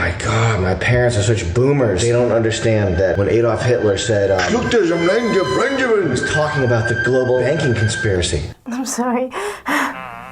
my God, my parents are such boomers. They don't understand that when Adolf Hitler said, he was talking about the global banking conspiracy. I'm sorry.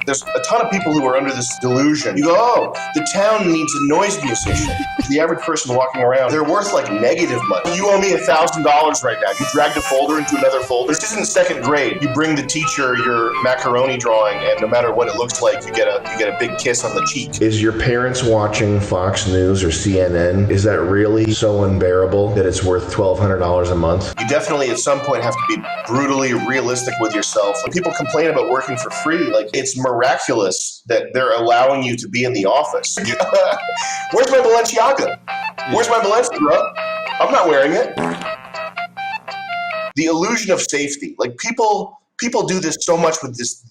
There's a ton of people who are under this delusion. You go, oh, the town needs a noise musician. To the average person walking around, they're worth like negative money. You owe me $1,000 right now. You dragged a folder into another folder. This isn't second grade. You bring the teacher your macaroni drawing, and no matter what it looks like, you get a big kiss on the cheek. Is your parents watching Fox News or CNN? Is that really so unbearable that it's worth $1,200 a month? You definitely at some point have to be brutally realistic with yourself. When people complain about working for free, like it's miraculous that they're allowing you to be in the office. Where's my Balenciaga? Where's my Balenciaga, bro? I'm not wearing it. The illusion of safety. Like people do this so much with this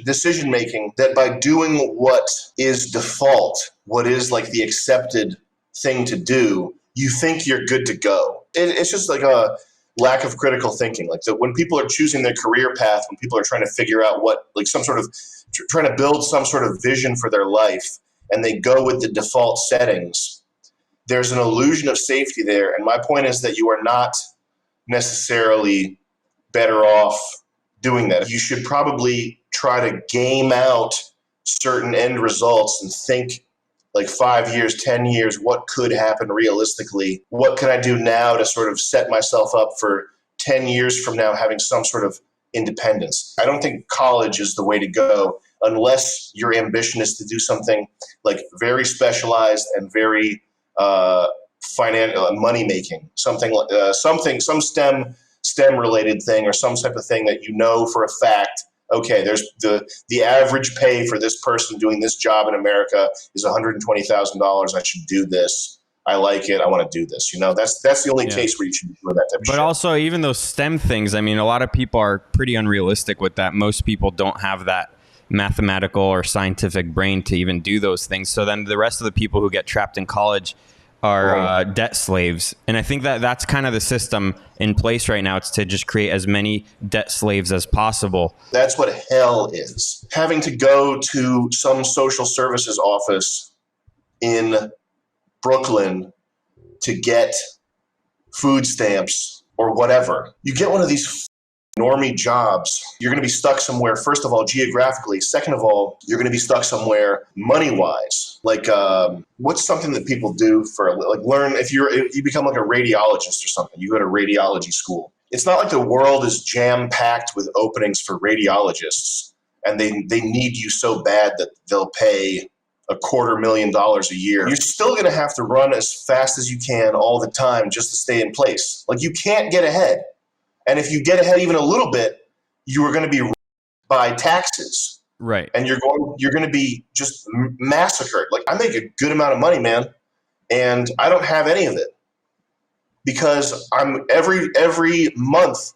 decision making that by doing what is default, what is like the accepted thing to do, you think you're good to go. It's just like a lack of critical thinking. Like when people are choosing their career path, when people are trying to figure out what, like some sort of, trying to build some sort of vision for their life, and they go with the default settings, there's an illusion of safety there. And my point is that you are not necessarily better off doing that. You should probably try to game out certain end results and think like 5 years, 10 years, what could happen realistically? What can I do now to sort of set myself up for 10 years from now having some sort of independence? I don't think college is the way to go unless your ambition is to do something like very specialized and very financial, money making, some STEM related thing or some type of thing that you know for a fact. Okay, there's the average pay for this person doing this job in America is $120,000. I should do this. I like it. I want to do this. You know, that's the only case where you should be doing that type of shit. But also, even those STEM things, I mean, a lot of people are pretty unrealistic with that. Most people don't have that mathematical or scientific brain to even do those things. So then the rest of the people who get trapped in college are debt slaves. And I think that that's kind of the system in place right now. It's to just create as many debt slaves as possible. That's what hell is. Having to go to some social services office in Brooklyn to get food stamps or whatever. You get one of these normie jobs, you're going to be stuck somewhere, first of all, geographically. Second of all, you're going to be stuck somewhere money-wise. Like, what's something that people do for, like, learn, if you become like a radiologist or something, you go to radiology school. It's not like the world is jam-packed with openings for radiologists, and they need you so bad that they'll pay $250,000 a year. You're still going to have to run as fast as you can all the time just to stay in place. Like, you can't get ahead. And if you get ahead even a little bit, you are going to be by taxes. Right. And you're going to be just massacred. Like, I make a good amount of money, man, and I don't have any of it because I'm every month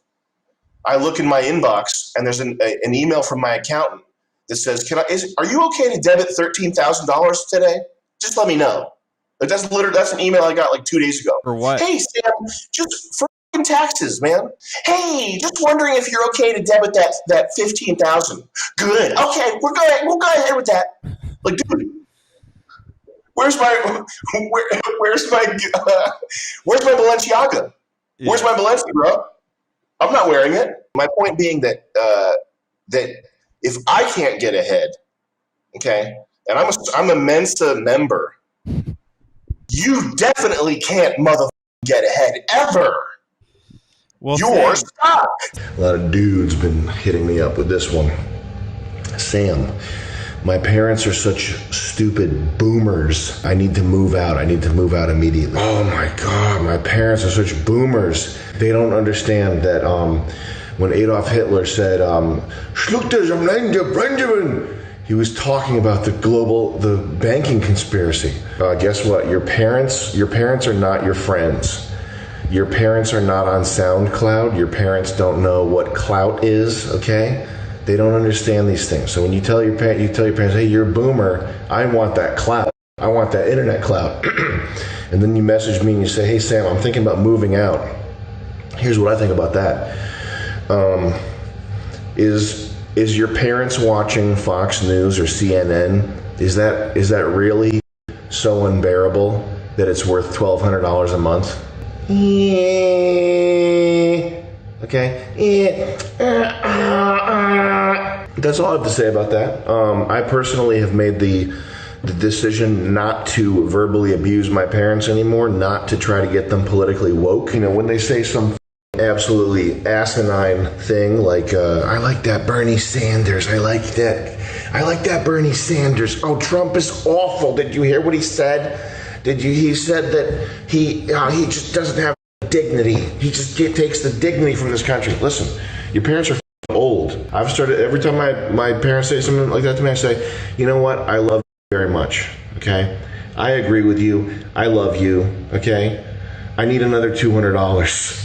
I look in my inbox and there's an email from my accountant that says, are you okay to debit $13,000 today? Just let me know. Like, that's an email I got like 2 days ago. For what? Hey, Sam, just for taxes, man. Hey, just wondering if you're okay to debit that $15,000. Good. Okay, we'll go ahead with that. Like, dude, where's my Balenciaga? Yeah. Where's my Balenciaga, bro? I'm not wearing it. My point being that if I can't get ahead, okay, and I'm a Mensa member, you definitely can't get ahead ever. Well, you're stuck. A lot of dudes been hitting me up with this one. Sam, my parents are such stupid boomers. I need to move out. I need to move out immediately. Oh my God, my parents are such boomers. They don't understand that when Adolf Hitler said, he was talking about the banking conspiracy. Guess what? Your parents are not your friends. Your parents are not on SoundCloud. Your parents don't know what clout is, okay? They don't understand these things. So when you tell your parents, hey, you're a boomer, I want that clout. I want that internet clout. And then you message me and you say, hey, Sam, I'm thinking about moving out. Here's what I think about that. Is your parents watching Fox News or CNN? Is that really so unbearable that it's worth $1,200 a month? Okay. That's all I have to say about that. I personally have made the decision not to verbally abuse my parents anymore, not to try to get them politically woke. You know, when they say some absolutely asinine thing like, I like that Bernie Sanders. I like that Bernie Sanders. Oh, Trump is awful. Did you hear what he said? He said that he just doesn't have dignity. He just takes the dignity from this country. Listen, your parents are old. I've started, every time my parents say something like that to me, I say, you know what? I love you very much. Okay? I agree with you. I love you. Okay? I need another $200.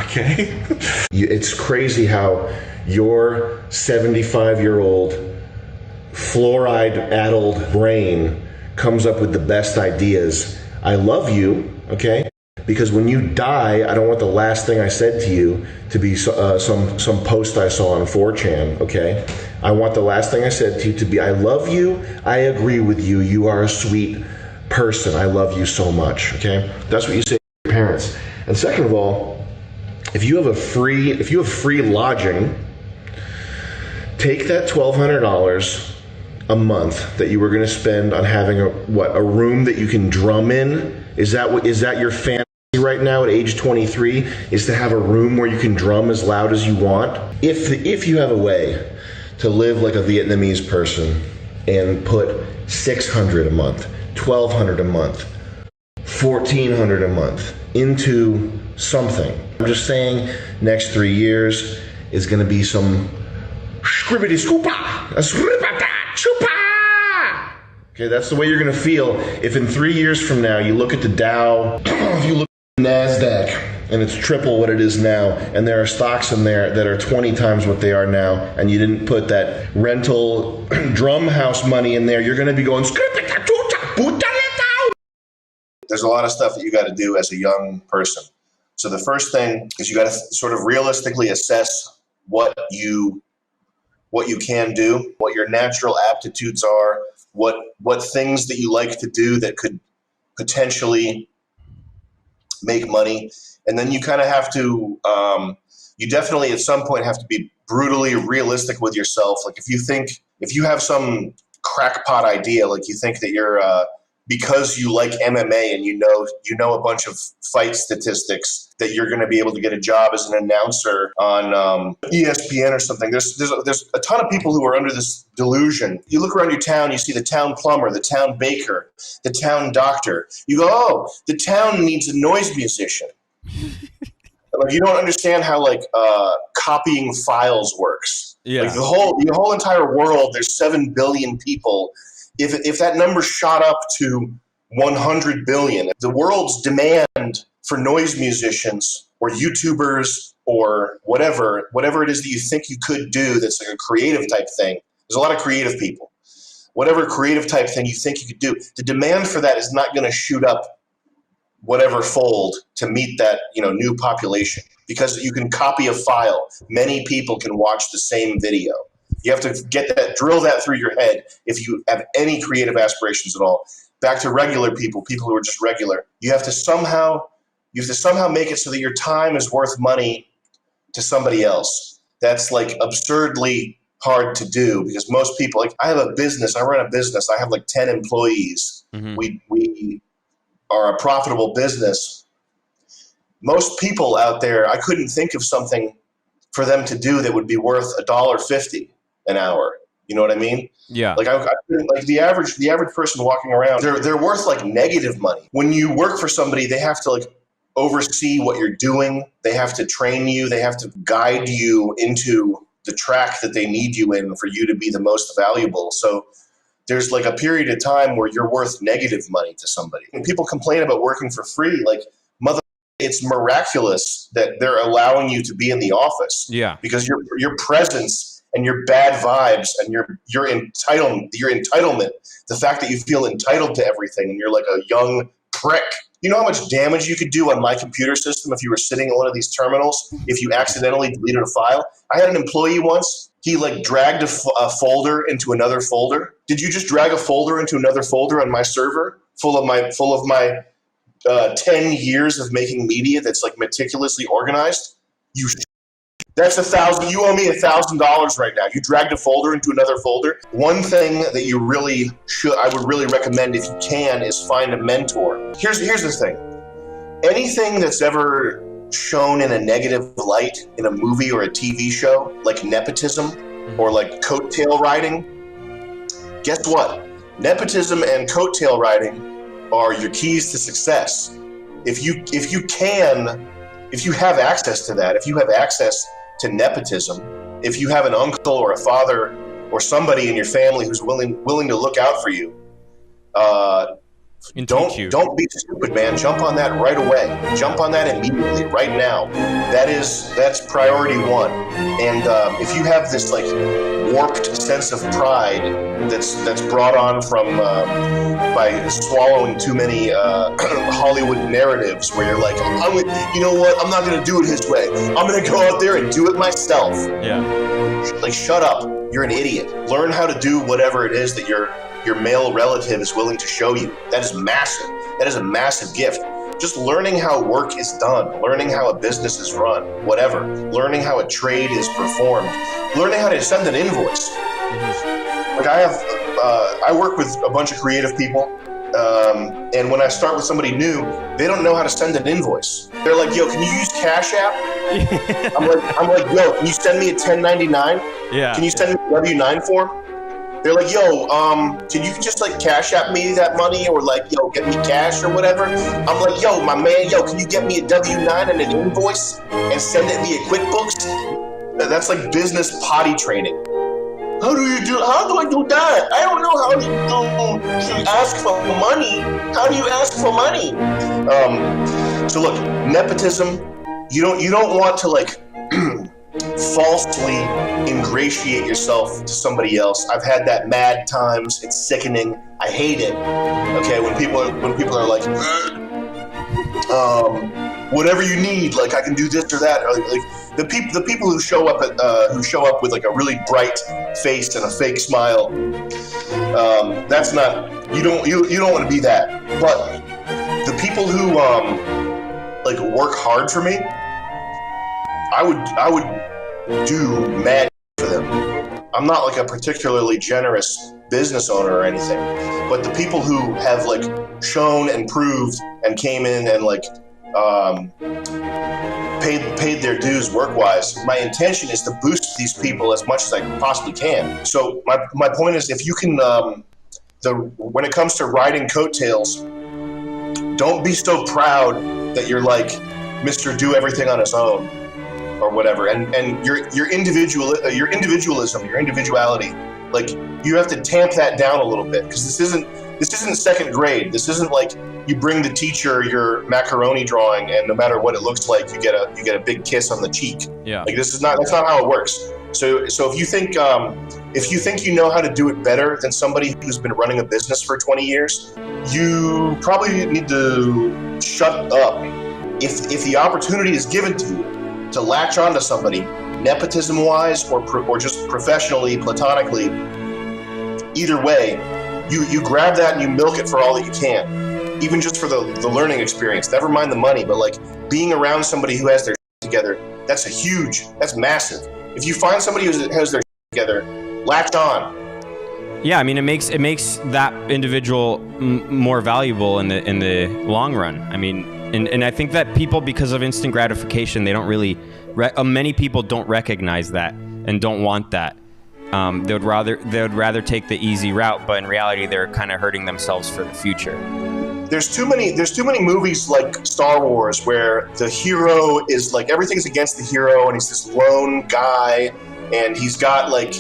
Okay? It's crazy how your 75-year-old fluoride-addled brain comes up with the best ideas. I love you, okay? Because when you die, I don't want the last thing I said to you to be some post I saw on 4chan, okay? I want the last thing I said to you to be, I love you, I agree with you, you are a sweet person, I love you so much, okay? That's what you say to your parents. And second of all, if you have free lodging, take that $1,200 a month that you were going to spend on having a room that you can drum in. Is that your fantasy right now at age 23? Is to have a room where you can drum as loud as you want? If you have a way to live like a Vietnamese person and put $600 a month, $1,200 a month, $1,400 a month into something. I'm just saying, next 3 years is going to be some scribbity scoopa, a scribbata chupa. Okay, that's the way you're going to feel if in 3 years from now you look at the Dow, if you look at the NASDAQ and it's triple what it is now, and there are stocks in there that are 20 times what they are now, and you didn't put that rental drum house money in there, you're going to be going scribbata chuta puta. There's a lot of stuff that you got to do as a young person. So the first thing is you got to sort of realistically assess what you can do, what your natural aptitudes are, what things that you like to do that could potentially make money. And then you kind of have to, you definitely at some point have to be brutally realistic with yourself. Like if you have some crackpot idea, like you think that you're, because you like MMA and you know a bunch of fight statistics, that you're going to be able to get a job as an announcer on ESPN or something. There's a ton of people who are under this delusion. You look around your town, you see the town plumber, the town baker, the town doctor. You go, oh, the town needs a noise musician. Like, you don't understand how copying files works. Yeah. Like the whole entire world, there's 7 billion people. If that number shot up to 100 billion, the world's demand for noise musicians or YouTubers or whatever it is that you think you could do that's like a creative type thing. There's a lot of creative people. Whatever creative type thing you think you could do, the demand for that is not going to shoot up whatever fold to meet that new population, because you can copy a file. Many people can watch the same video. You have to drill that through your head if you have any creative aspirations at all. Back to regular people who are just regular. You have to somehow make it so that your time is worth money to somebody else. That's like absurdly hard to do, because most people, like, I run a business, I have like 10 employees. Mm-hmm. We are a profitable business. Most people out there, I couldn't think of something for them to do that would be worth $1.50 an hour. You know what I mean? Yeah. Like like the average person walking around, they're worth like negative money. When you work for somebody, they have to like oversee what you're doing. They have to train you. They have to guide you into the track that they need you in for you to be the most valuable. So there's like a period of time where you're worth negative money to somebody. And people complain about working for free. Like, it's miraculous that they're allowing you to be in the office. Yeah. Because your presence and your bad vibes and your entitlement, the fact that you feel entitled to everything and you're like a young prick. You know how much damage you could do on my computer system if you were sitting in one of these terminals, if you accidentally deleted a file? I had an employee once. He like dragged a folder into another folder. Did you just drag a folder into another folder on my server? full of my 10 years of making media that's like meticulously organized. That's $1,000. You owe me $1,000 right now. You dragged a folder into another folder. One thing that I would really recommend if you can is find a mentor. Here's the thing. Anything that's ever shown in a negative light in a movie or a TV show, like nepotism or like coattail riding, guess what? Nepotism and coattail riding are your keys to success. If you have access to that, if you have access to nepotism, if you have an uncle or a father or somebody in your family who's willing to look out for you, don't be stupid, man. Jump on that right away. Jump on that immediately, right now. That's priority one. And if you have this like warped sense of pride that's brought on from by swallowing too many Hollywood narratives, where you're like, you know what? I'm not going to do it his way. I'm going to go out there and do it myself. Yeah. Like, shut up. You're an idiot. Learn how to do whatever it is that your male relative is willing to show you. That is massive. That is a massive gift. Just learning how work is done, learning how a business is run, whatever. Learning how a trade is performed, learning how to send an invoice. Like I work with a bunch of creative people, and when I start with somebody new, they don't know how to send an invoice. They're like, "Yo, can you use Cash App?" I'm like, "Yo, can you send me a 1099? Yeah. Can you send me a W-9 form?" They're like, "Yo, can you just like Cash App me that money, or like, yo, get me cash or whatever?" I'm like, "Yo, my man, can you get me a W-9 and an invoice and send it via QuickBooks?" That's like business potty training. How do I do that? I don't know how to ask for money. How do you ask for money? So look, nepotism, you don't want to like falsely ingratiate yourself to somebody else. I've had that mad times. It's sickening. I hate it. Okay, when people are like, whatever you need, like I can do this or that. Or like the people who show up with like a really bright face and a fake smile. That's not, you don't want to be that. But the people who like work hard for me, I would do mad for them. I'm not like a particularly generous business owner or anything, but the people who have like shown and proved and came in and like paid their dues work-wise, my intention is to boost these people as much as I possibly can. So my point is, if you can, when it comes to riding coattails, don't be so proud that you're like Mr. Do Everything on his own or whatever, and your individualism, your individuality, like you have to tamp that down a little bit, because this isn't second grade. This isn't like you bring the teacher your macaroni drawing, and no matter what it looks like, you get a big kiss on the cheek. Yeah. Like that's not how it works. So if you think you know how to do it better than somebody who's been running a business for 20 years, you probably need to shut up. If the opportunity is given to you to latch onto somebody, nepotism-wise or just professionally, platonically, either way, you grab that and you milk it for all that you can, even just for the learning experience. Never mind the money, but like being around somebody who has their together, that's massive. If you find somebody who has their together, latch on. Yeah, I mean, it makes that individual more valuable in the long run. I mean, and I think that people, because of instant gratification, they don't really. Many people don't recognize that and don't want that. They would rather take the easy route, but in reality, they're kind of hurting themselves for the future. There's too many movies like Star Wars where the hero is like, everything's against the hero, and he's this lone guy, and he's got like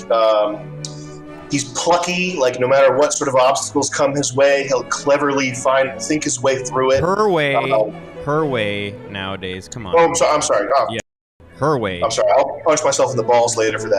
he's plucky, like no matter what sort of obstacles come his way, he'll cleverly think his way through it. Her way nowadays. Come on. Oh, I'm sorry. Oh. Yeah. Her way. I'm sorry. I'll punch myself in the balls later for that.